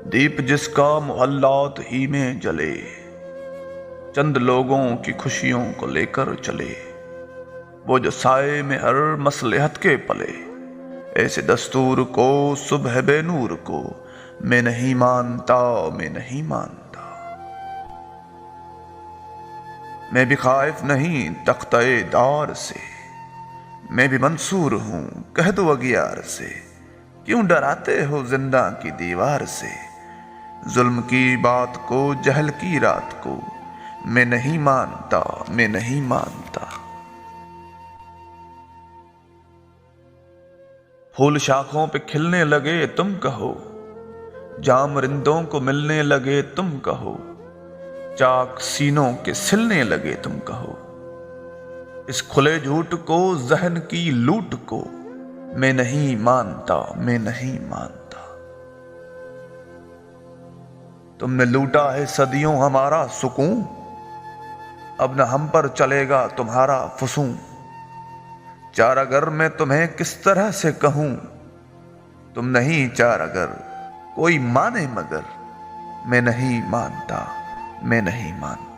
दीप जिसका मोहल्लात ही में जले, चंद लोगों की खुशियों को लेकर चले, वो जो साए में हर मसलहत के पले, ऐसे दस्तूर को सुबह बेनूर को मैं नहीं मानता, मैं नहीं मानता। मैं भी खाइफ नहीं तख्ते दार से, मैं भी मंसूर हूं कह दो अगियार से, क्यों डराते हो जिंदा की दीवार से। जुल्म की बात को जहल की रात को मैं नहीं मानता, मैं नहीं मानता। फूल शाखों पे खिलने लगे तुम कहो, जाम रिंदों को मिलने लगे तुम कहो, चाक सीनों के सिलने लगे तुम कहो, इस खुले झूठ को जहन की लूट को मैं नहीं मानता, मैं नहीं मानता। तुमने लूटा है सदियों हमारा सुकून, अब न हम पर चलेगा तुम्हारा फसूं। चारागर मैं तुम्हें किस तरह से कहूं, तुम नहीं चारागर कोई माने मगर मैं नहीं मानता, मैं नहीं मानता।